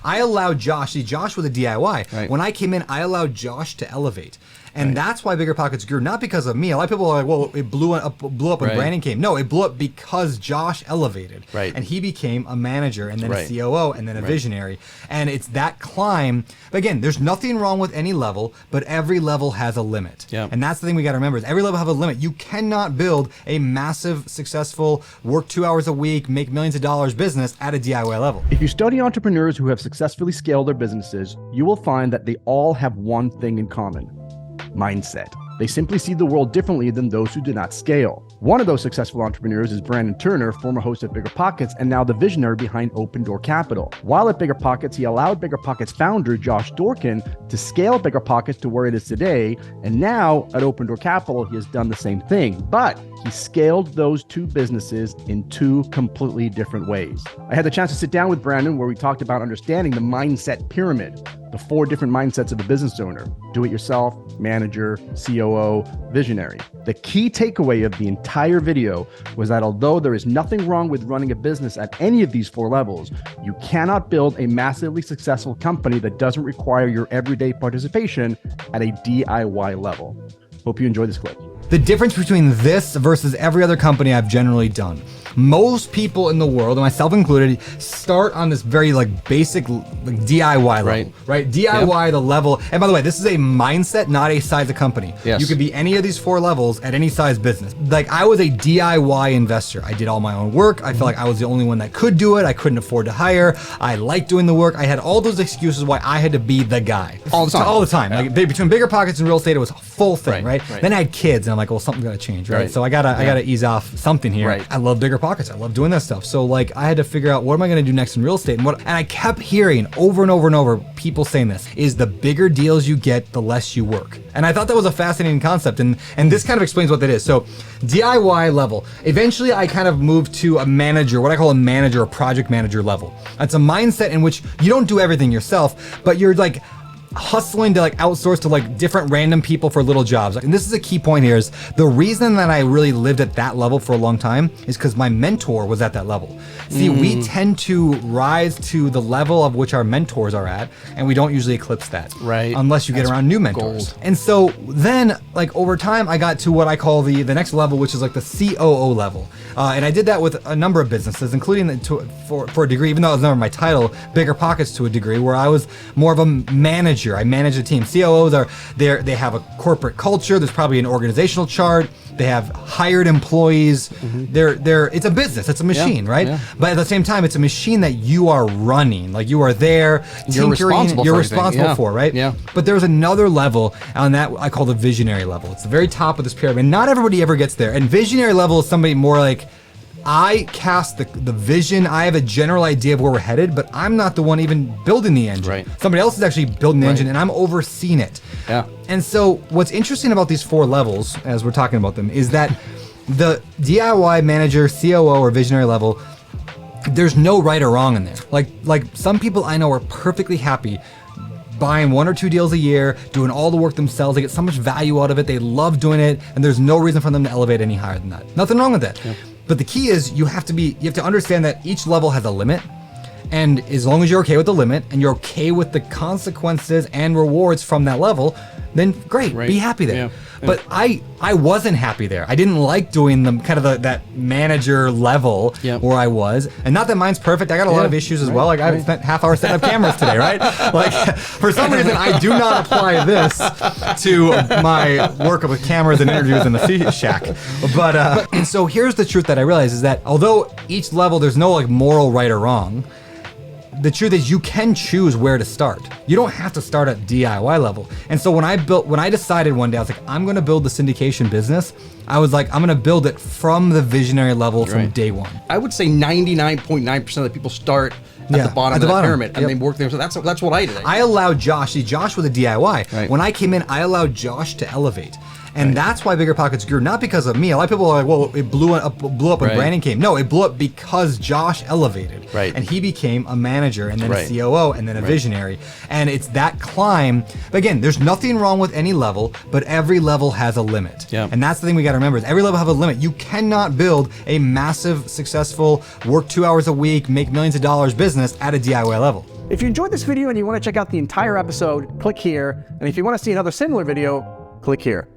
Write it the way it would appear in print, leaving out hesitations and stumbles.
I allowed Josh, see Josh with a DIY. Right. When I came in, I allowed Josh to elevate. And that's why Bigger Pockets grew, not because of me. A lot of people are like, well, it blew up when Brandon came. No, it blew up because Josh elevated. Right. And he became a manager and then a Right. COO and then a visionary. And it's that climb. But again, there's nothing wrong with any level, but every level has a limit. Yeah. And that's the thing we got to remember is every level have a limit. You cannot build a massive, successful, work 2 hours a week, make millions of dollars business at a DIY level. If you study entrepreneurs who have successfully scaled their businesses, you will find that they all have one thing in common: mindset. They simply see the world differently than those who do not scale. One of those successful entrepreneurs is Brandon Turner, former host of Bigger Pockets and now the visionary behind Open Door Capital. While at Bigger Pockets, he allowed Bigger Pockets founder Josh Dorkin to scale Bigger Pockets to where it is today. And now at Open Door Capital, he has done the same thing, but he scaled those two businesses in two completely different ways. I had the chance to sit down with Brandon where we talked about understanding the mindset pyramid, the 4 different mindsets of a business owner: do-it-yourself, manager, COO, visionary. The key takeaway of the entire video was that although there is nothing wrong with running a business at any of these 4 levels, you cannot build a massively successful company that doesn't require your everyday participation at a DIY level. Hope you enjoy this clip. The difference between this versus every other company I've generally done. Most people in the world, and myself included, start on this very basic DIY level, right? DIY, the level. And by the way, this is a mindset, not a size of company. Yes. You could be any of these 4 levels at any size business. I was a DIY investor. I did all my own work. I felt like I was the only one that could do it. I couldn't afford to hire. I liked doing the work. I had all those excuses why I had to be the guy. All the time. All the time. Yeah. Between Bigger Pockets and real estate, it was a full thing, right? Then I had kids, and I'm like, well, something's got to change, right? So I gotta ease off something here. Right. I love Bigger Pockets. I love doing that stuff. So I had to figure out, what am I going to do next in real estate? And I kept hearing over and over and over people saying this is the bigger deals you get, the less you work. And I thought that was a fascinating concept. And this kind of explains what that is. So DIY level, eventually I kind of moved to a manager, what I call a manager or project manager level. It's a mindset in which you don't do everything yourself, but you're hustling to outsource to different random people for little jobs. And this is a key point here is the reason that I really lived at that level for a long time is because my mentor was at that level. See, we tend to rise to the level of which our mentors are at, and we don't usually eclipse that. Right. Unless you get around new mentors. Gold. And so then over time, I got to what I call the next level, which is the COO level. And I did that with a number of businesses, including for a degree, even though it was never my title, Bigger Pockets to a degree, where I was more of a manager. I manage a team. COOs they have a corporate culture. There's probably an organizational chart. They have hired employees. It's a business. It's a machine, right? Yeah. But at the same time, it's a machine that you are running. You are there, you're responsible for, right? Yeah. But there's another level on that I call the visionary level. It's the very top of this pyramid. Not everybody ever gets there. And visionary level is somebody more I cast the vision. I have a general idea of where we're headed, but I'm not the one even building the engine. Right. Somebody else is actually building the engine, and I'm overseeing it. Yeah. And so what's interesting about these 4 levels, as we're talking about them, is that the DIY manager, COO, or visionary level, there's no right or wrong in there. Like some people I know are perfectly happy buying 1 or 2 deals a year, doing all the work themselves. They get so much value out of it. They love doing it, and there's no reason for them to elevate any higher than that. Nothing wrong with that. Yeah. But the key is you have to understand that each level has a limit. And as long as you're okay with the limit and you're okay with the consequences and rewards from that level, then great, be happy there. Yeah. But I wasn't happy there. I didn't like doing that manager level where I was. And not that mine's perfect. I got a lot of issues as well. I spent half hour setting up cameras today, right? For some reason, I do not apply this to my work with cameras and interviews in the C shack. But and so here's the truth that I realized is that although each level, there's no moral right or wrong, the truth is you can choose where to start. You don't have to start at DIY level. And so when I decided one day, I was like, I'm going to build the syndication business. I was like, I'm going to build it from the visionary level from day one. I would say 99.9% of the people start at the bottom of the pyramid and they work there. So that's what I did. I allowed Josh, see Josh with a DIY. Right. When I came in, I allowed Josh to elevate. And that's why Bigger Pockets grew, not because of me. A lot of people are like, well, it blew up when Brandon came. No, it blew up because Josh elevated. Right. And he became a manager and then a COO and then a visionary. And it's that climb. But again, there's nothing wrong with any level, but every level has a limit. Yeah. And that's the thing we got to remember is every level have a limit. You cannot build a massive, successful, work 2 hours a week, make millions of dollars business at a DIY level. If you enjoyed this video and you want to check out the entire episode, click here. And if you want to see another similar video, click here.